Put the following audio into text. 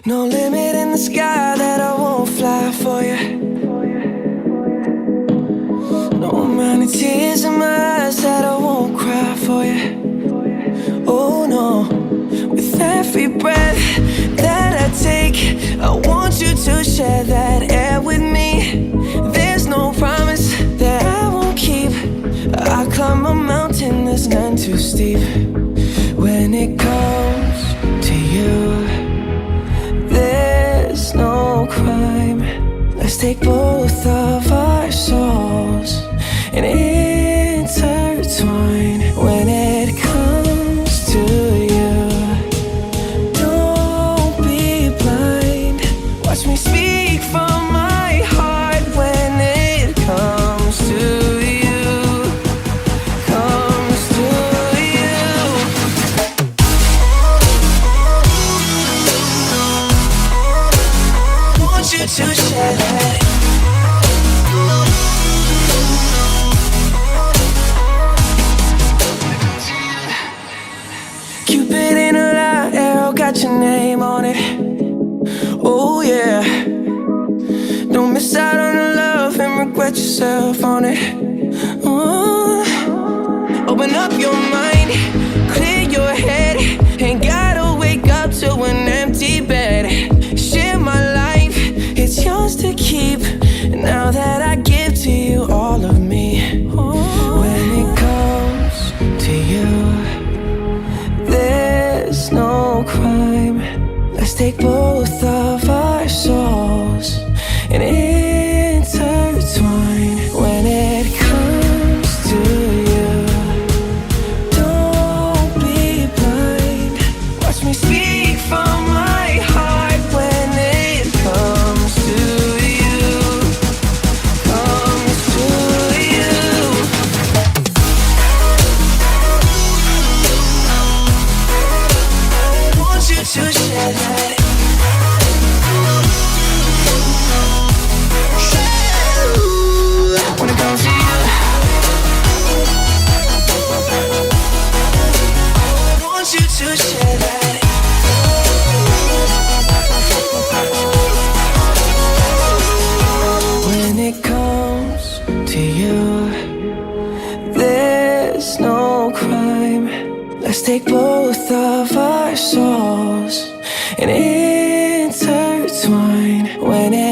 No limit in the sky that I won't fly for you. No amount of tears in my eyes that I won't cry for you. Oh no, with every breath that I take, I want you to share that air with me. There's no promise that I won't keep. I climb a mountain that's none too steep. When it comes to you, there's no crime. Let's take both of our souls and intertwine. When it comes to you, don't be blind. Watch me speak from my heart. When it comes to you, comes to you. Want you to share that. Cupid in a light arrow got your name on it. Oh yeah. Don't miss out on the love and regret yourself on it. Open up your mind, clear your head. Ain't gotta wake up to an empty bed. Share my life, it's yours to keep. Now that I give to you all of me. When it comes to you, there's no crime. Let's take both of our souls and intertwine. When it comes to you, don't be blind. Watch me speak from my heart. When it comes to you, comes to you. Want you to share that. When it comes to you, want you to share that. When it comes to you, there's no crime. Let's take both of our souls and intertwine. When it